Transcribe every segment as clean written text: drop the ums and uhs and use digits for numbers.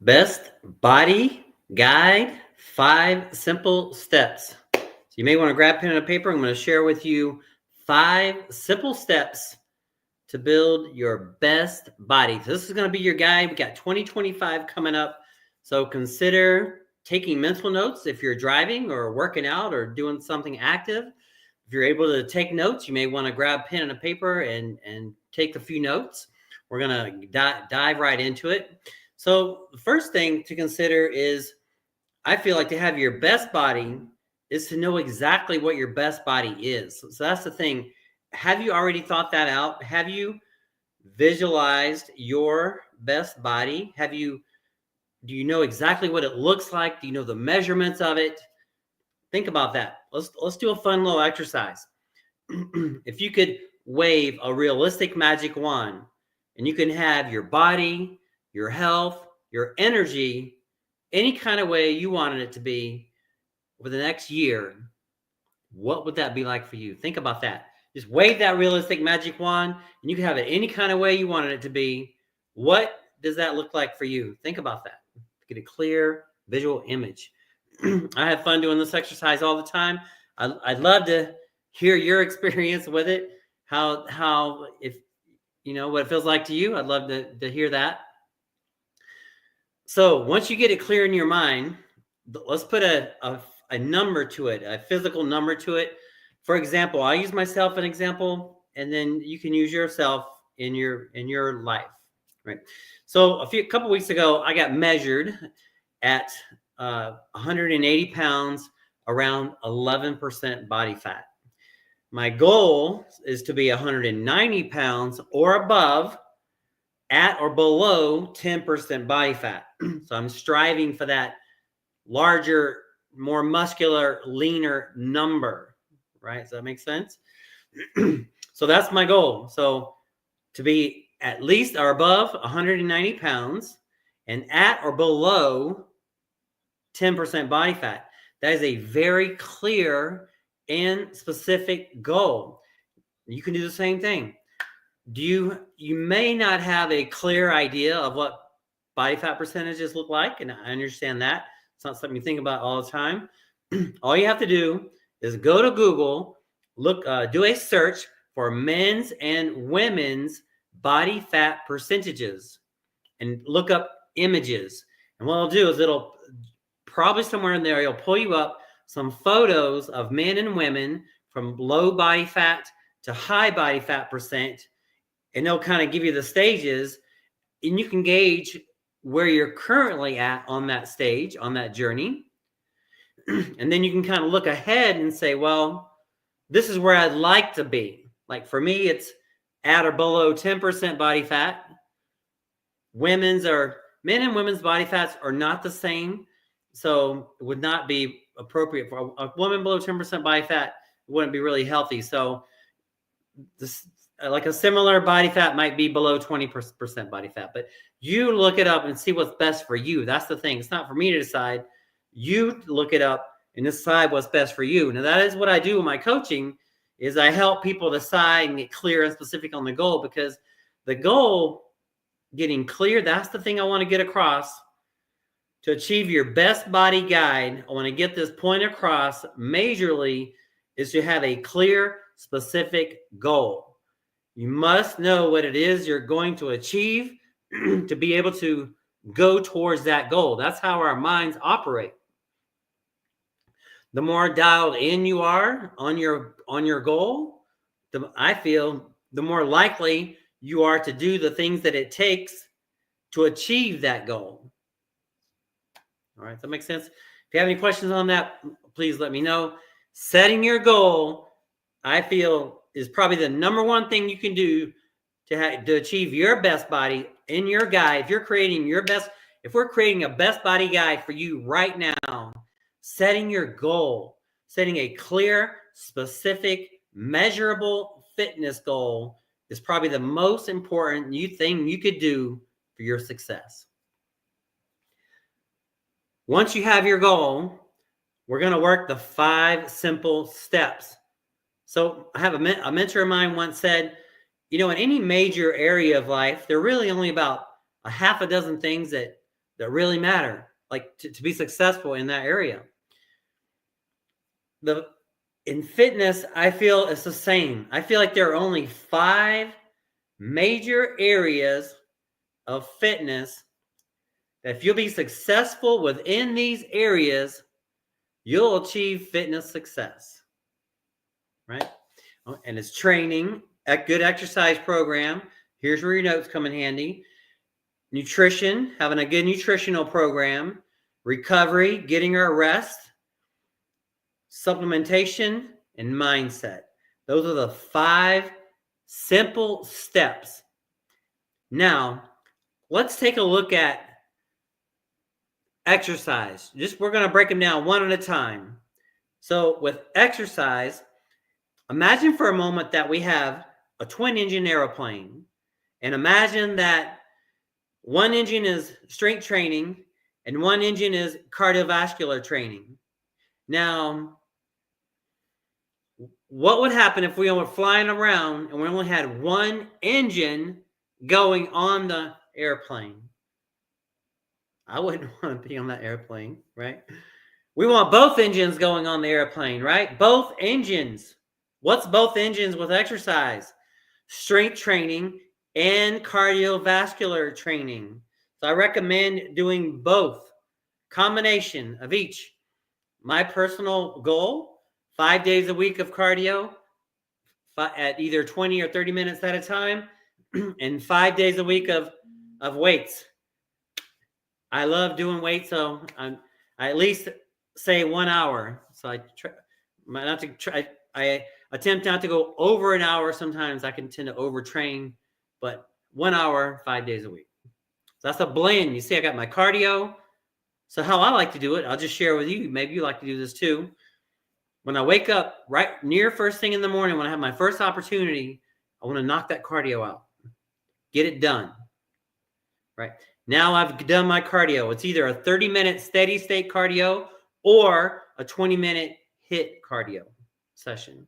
Best body guide, 5 simple steps. So you may want to grab pen and paper. I'm going to share with you 5 simple steps to build your best body. So this is going to be your guide. We got 2025 coming up. So consider taking mental notes if you're driving or working out or doing something active. If you're able to take notes, you may want to grab pen and a paper and take a few notes. We're going to dive right into it. So the first thing to consider is, I feel like to have your best body is to know exactly what your best body is. So that's the thing. Have you already thought that out? Have you visualized your best body? Do you know exactly what it looks like? Do you know the measurements of it? Think about that. Let's do a fun little exercise. If you could wave a realistic magic wand and you can have your body, your health, your energy, any kind of way you wanted it to be over the next year, what would that be like for you? Think about that. Just wave that realistic magic wand and you can have it any kind of way you wanted it to be. What does that look like for you? Think about that. Get a clear visual image. I have fun doing this exercise all the time. I'd love to hear your experience with it. How if you know what it feels like to you, I'd love to hear that. So once you get it clear in your mind, let's put a number to it, a physical number to it. For example, I'll use myself as an example, and then you can use yourself in your life, right? So a couple weeks ago, I got measured at 180 pounds, around 11% body fat. My goal is to be 190 pounds or above, at or below 10% body fat. So I'm striving for that larger, more muscular, leaner number, right? Does that make sense? So that's my goal. So to be at least or above 190 pounds and at or below 10% body fat. That is a very clear and specific goal. You can do the same thing. You may not have a clear idea of what body fat percentages look like, and I understand that. It's not something you think about all the time. All you have to do is go to Google, do a search for men's and women's body fat percentages, and look up images. And what it'll do is it'll probably somewhere in there, it'll pull you up some photos of men and women from low body fat to high body fat percent, and they'll kind of give you the stages, and you can gauge where you're currently at on that stage, on that journey. And then you can kind of look ahead and say, well, this is where I'd like to be. Like for me, it's at or below 10% body fat. Men and women's body fats are not the same. So it would not be appropriate for a woman below 10% body fat. It wouldn't be really healthy. So this, like a similar body fat might be below 20% body fat, but you look it up and see what's best for you. That's the thing. It's not for me to decide. You look it up and decide what's best for you. Now that is what I do in my coaching, is I help people decide and get clear and specific on the goal, because the goal, getting clear, that's the thing I want to get across. To achieve your best body guide, I want to get this point across majorly, is to have a clear, specific goal. You must know what it is you're going to achieve to be able to go towards that goal. That's how our minds operate. The more dialed in you are on your goal, I feel the more likely you are to do the things that it takes to achieve that goal. All right, does that make sense? If you have any questions on that, please let me know. Setting your goal, I feel, is probably the number one thing you can do to achieve your best body in your guide. If we're creating a best body guide for you right now, setting your goal, setting a clear, specific, measurable fitness goal is probably the most important thing you could do for your success. Once you have your goal, we're going to work the 5 simple steps. So I have a mentor of mine once said, in any major area of life, there are really only about a half a dozen things that that really matter, like to be successful in that area. In fitness, I feel it's the same. I feel like there are only 5 major areas of fitness that if you'll be successful within these areas, you'll achieve fitness success, right? And it's training, a good exercise program. Here's where your notes come in handy. Nutrition, having a good nutritional program. Recovery, getting our rest. Supplementation, and mindset. Those are the 5 simple steps. Now, let's take a look at exercise. We're going to break them down one at a time. So with exercise, imagine for a moment that we have a twin-engine airplane, and imagine that one engine is strength training and one engine is cardiovascular training. Now, what would happen if we were flying around and we only had one engine going on the airplane? I wouldn't want to be on that airplane, right? We want both engines going on the airplane, right? Both engines. What's both engines with exercise? Strength training and cardiovascular training. So I recommend doing both, combination of each. My personal goal, 5 days a week of cardio at either 20 or 30 minutes at a time, and 5 days a week of weights. I love doing weights, so I at least say 1 hour. So I attempt not to go over an hour. Sometimes I can tend to overtrain, but 1 hour, 5 days a week. So that's a blend. You see, I got my cardio. So how I like to do it, I'll just share with you. Maybe you like to do this too. When I wake up right near first thing in the morning, when I have my first opportunity, I want to knock that cardio out. Get it done. Right? Now I've done my cardio. It's either a 30-minute steady state cardio or a 20-minute HIIT cardio session.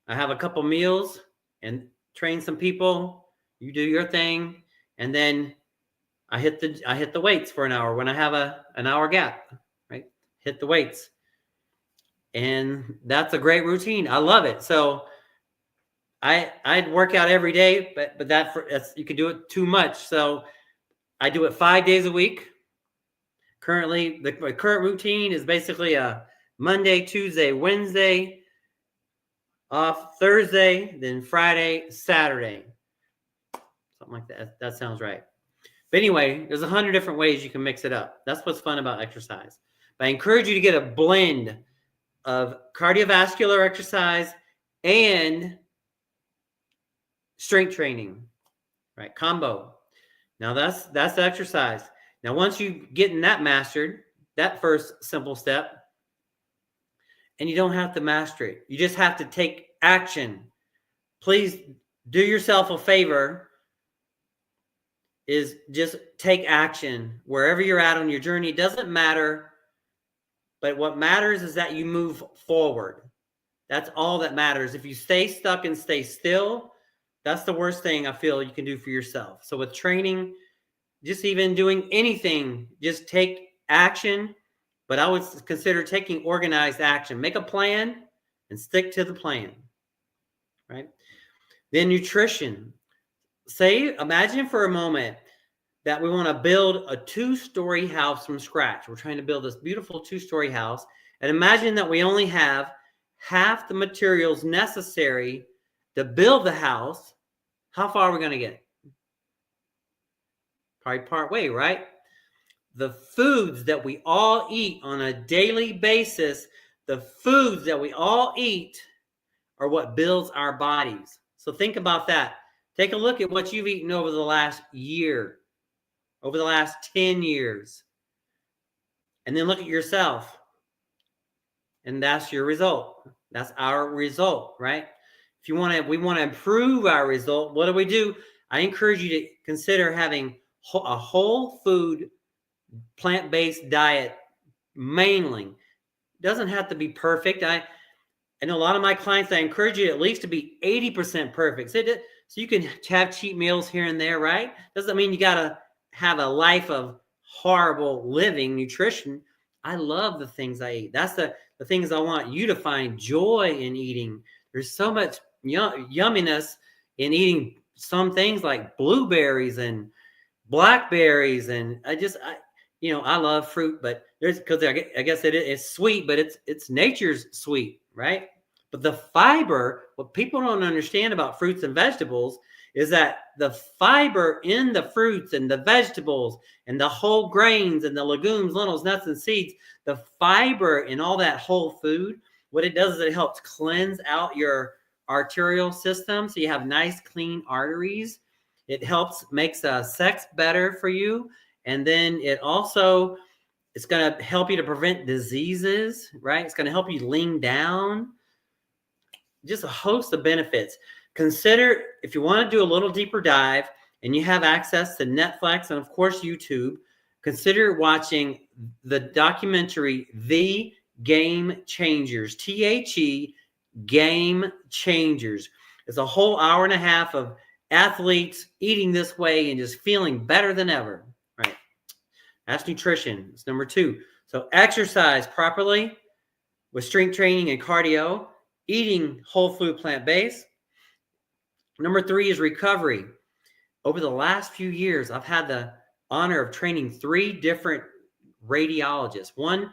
I have a couple meals and train some people. You do your thing, and then I hit the weights for an hour when I have an hour gap. Right? Hit the weights. And that's a great routine. I love it. So I'd work out every day, but that's you can do it too much. So I do it 5 days a week. Currently, my current routine is basically a Monday, Tuesday, Wednesday, off Thursday, then Friday, Saturday. Something like that. That sounds right. But anyway, there's 100 different ways you can mix it up. That's what's fun about exercise. But I encourage you to get a blend of cardiovascular exercise and strength training, right? Combo. Now that's the exercise. Now, once you getting that mastered, that first simple step, and you don't have to master it. You just have to take action. Please do yourself a favor, is just take action wherever you're at on your journey. It doesn't matter. But what matters is that you move forward. That's all that matters. If you stay stuck and stay still, that's the worst thing I feel you can do for yourself. So with training, just even doing anything, just take action. But I would consider taking organized action. Make a plan and stick to the plan, right? Then nutrition. Imagine for a moment that we want to build a 2-story house from scratch. We're trying to build this beautiful 2-story house. And imagine that we only have half the materials necessary to build the house. How far are we going to get? Probably part way, right? The foods that we all eat on a daily basis, the foods that we all eat are what builds our bodies. So think about that. Take a look at what you've eaten over the last year. Over the last 10 years. And then look at yourself. And that's your result. That's our result, right? If we want to improve our result, what do? I encourage you to consider having a whole food, plant-based diet mainly. It doesn't have to be perfect. I know a lot of my clients, I encourage you at least to be 80% perfect. So you can have cheat meals here and there, right? Doesn't mean you got to have a life of horrible living, nutrition. I love the things I eat. That's the things I want you to find joy in eating. There's so much yumminess in eating some things like blueberries and blackberries, and I love fruit, but there's because I guess it's sweet, but it's nature's sweet, right? But the fiber, what people don't understand about fruits and vegetables is that the fiber in the fruits and the vegetables and the whole grains and the legumes, lentils, nuts, and seeds, the fiber in all that whole food, what it does is it helps cleanse out your arterial system so you have nice, clean arteries. It makes sex better for you. And then it's going to help you to prevent diseases, right? It's going to help you lean down. Just a host of benefits. Consider, if you want to do a little deeper dive and you have access to Netflix and of course YouTube, consider watching the documentary, The Game Changers, THE Game Changers. It's a whole hour and a half of athletes eating this way and just feeling better than ever, right? That's nutrition. It's number 2. So exercise properly with strength training and cardio, eating whole food plant-based. Number 3 is recovery. Over the last few years, I've had the honor of training 3 different radiologists. One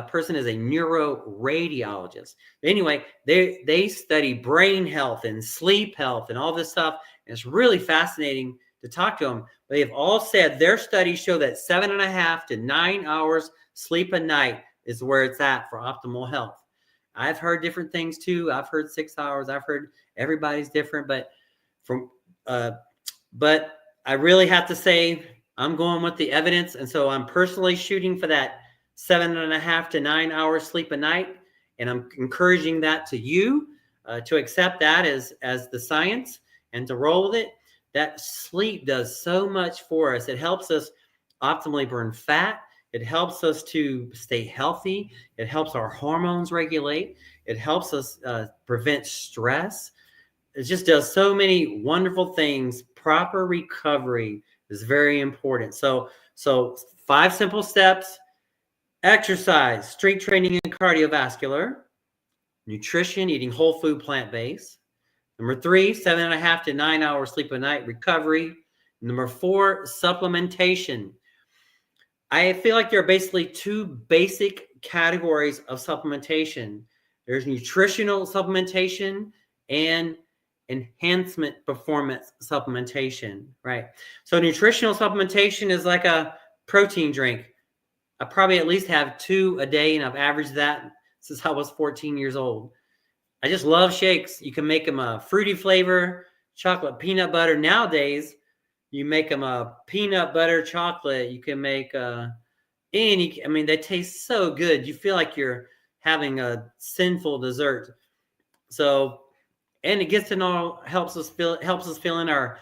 person is a neuroradiologist. Anyway, they study brain health and sleep health and all this stuff. And it's really fascinating to talk to them. They have all said their studies show that 7.5 to 9 hours sleep a night is where it's at for optimal health. I've heard different things too. I've heard 6 hours. I've heard everybody's different, but I really have to say I'm going with the evidence. And so I'm personally shooting for that 7.5 to 9 hours sleep a night. And I'm encouraging that to you to accept that as the science and to roll with it. That sleep does so much for us. It helps us optimally burn fat. It helps us to stay healthy. It helps our hormones regulate. It helps us prevent stress. It just does so many wonderful things. Proper recovery is very important. So 5 simple steps: exercise, strength training and cardiovascular, nutrition, eating whole food, plant-based. Number 3, 7.5 to 9 hours sleep a night, recovery. Number 4, supplementation. I feel like there are basically 2 basic categories of supplementation. There's nutritional supplementation and enhancement performance supplementation, right? So nutritional supplementation is like a protein drink. I probably at least have 2 a day, and I've averaged that since I was 14 years old. I just love shakes. You can make them a fruity flavor, chocolate peanut butter. Nowadays, you make them a peanut butter chocolate. You can make they taste so good. You feel like you're having a sinful dessert. So, and it gets to know, helps us fill in our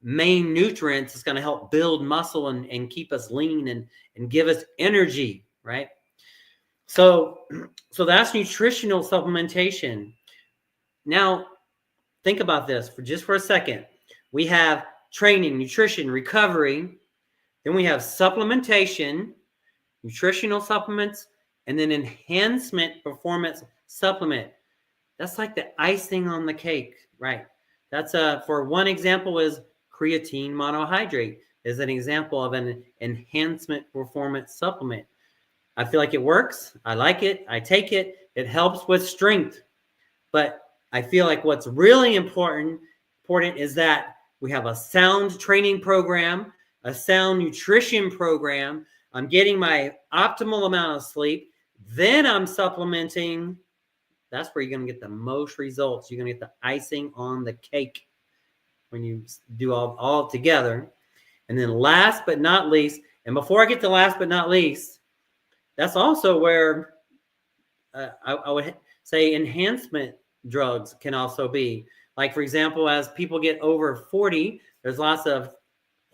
main nutrients. It's going to help build muscle and keep us lean and give us energy, right? So that's nutritional supplementation. Now, think about this for a second. We have training, nutrition, recovery. Then we have supplementation, nutritional supplements, and then enhancement performance supplement. That's like the icing on the cake, right? That's for one example is creatine monohydrate is an example of an enhancement performance supplement. I feel like it works. I like it. I take it. It helps with strength. But I feel like what's really important is that we have a sound training program, a sound nutrition program. I'm getting my optimal amount of sleep. Then I'm supplementing. That's where you're going to get the most results. You're going to get the icing on the cake when you do all together. And then last but not least, and before I get to last but not least, that's also where I would say enhancement drugs can also be. Like, for example, as people get over 40, there's lots of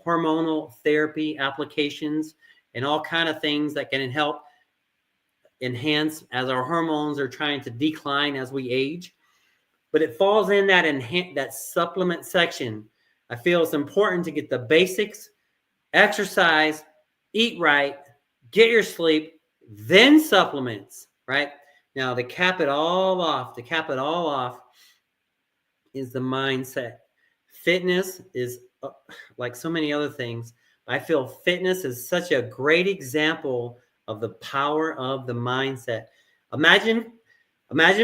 hormonal therapy applications and all kind of things that can help enhance as our hormones are trying to decline as we age. But it falls in that supplement section. I feel it's important to get the basics, exercise, eat right, get your sleep, then supplements, right? Now, to cap it all off, is the mindset. Fitness is like so many other things. I feel fitness is such a great example of the power of the mindset. Imagine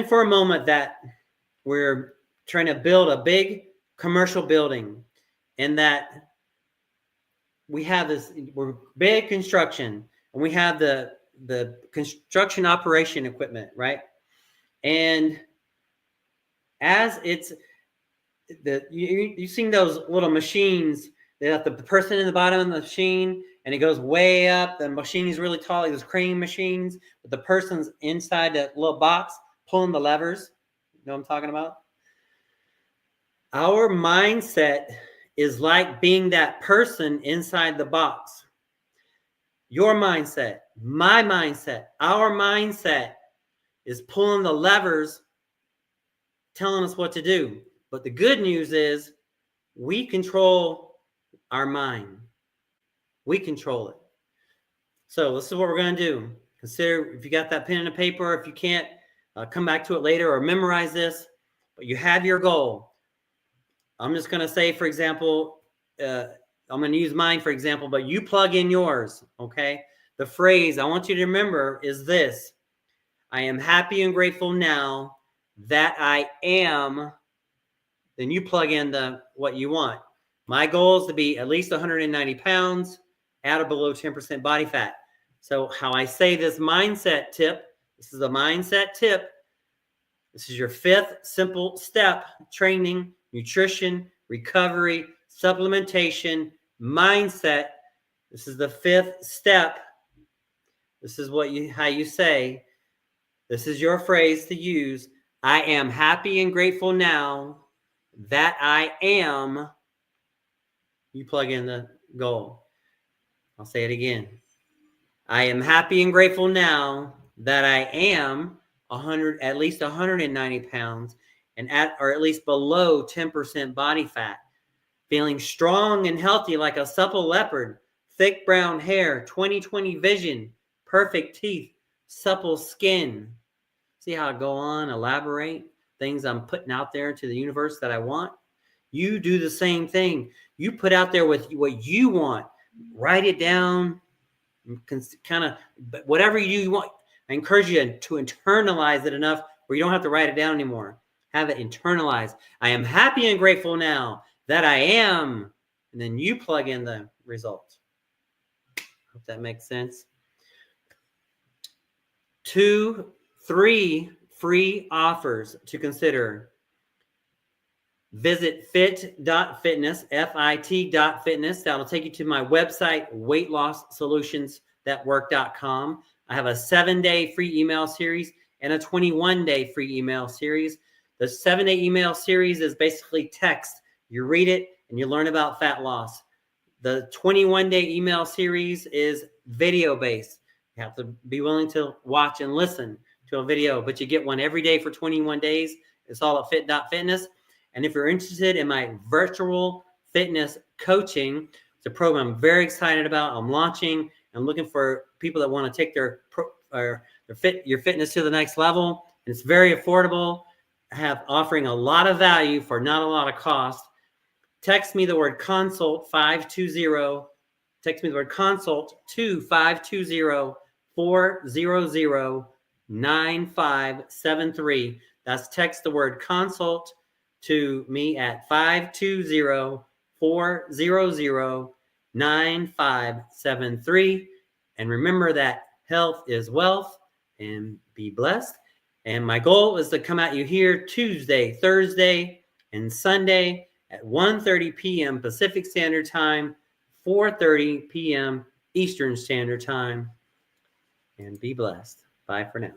for a moment that we're trying to build a big commercial building, and that we have we're big construction, and we have the construction operation equipment, right? And as it's you've seen those little machines. They have the person in the bottom of the machine, and it goes way up. The machine is really tall, like those crane machines, but the person's inside that little box pulling the levers. You know what I'm talking about? Our mindset is like being that person inside the box. Your mindset, my mindset, our mindset is pulling the levers, telling us what to do. But the good news is we control our mind. We control it. So this is what we're going to do. Consider, if you got that pen and a paper, if you can't, come back to it later or memorize this, but you have your goal. I'm just going to say, for example, I'm going to use mine, for example, but you plug in yours, okay? The phrase I want you to remember is this: I am happy and grateful now that I am. Then you plug in what you want. My goal is to be at least 190 pounds, at or below 10% body fat. So how I say this mindset tip, this is a mindset tip. This is your 5th simple step: training, nutrition, recovery, supplementation, mindset. This is the 5th step. This is how you say, this is your phrase to use. I am happy and grateful now that I am. You plug in the goal. I'll say it again. I am happy and grateful now that I am at least 190 pounds and or at least below 10% body fat, feeling strong and healthy like a supple leopard, thick brown hair, 20/20 vision, perfect teeth, supple skin. See how I go on, elaborate things I'm putting out there to the universe that I want? You do the same thing. You put out there with what you want. Write it down. Kind of, whatever you want. I encourage you to internalize it enough where you don't have to write it down anymore. Have it internalized. I am happy and grateful now that I am. And then you plug in the results. Hope that makes sense. 3 free offers to consider. Visit fit.fitness, fit.fitness. That'll take you to my website, weightlosssolutionsnetwork.com. I have a 7-day free email series and a 21-day free email series. The 7-day email series is basically text. You read it and you learn about fat loss. The 21-day email series is video-based. You have to be willing to watch and listen to a video, but you get one every day for 21 days. It's all at fit.fitness. And if you're interested in my virtual fitness coaching, it's a program I'm very excited about. I'm launching. I'm looking for people that want to take your fitness to the next level. And it's very affordable. I have offering a lot of value for not a lot of cost. Text me the word consult 520. Text me the word consult to 520-400-9573. That's text the word consult to me at 520-400-9573. And remember that health is wealth, and be blessed. And my goal is to come at you here Tuesday, Thursday, and Sunday at 1:30 p.m. Pacific Standard Time, 4:30 p.m. Eastern Standard Time. And be blessed. Bye for now.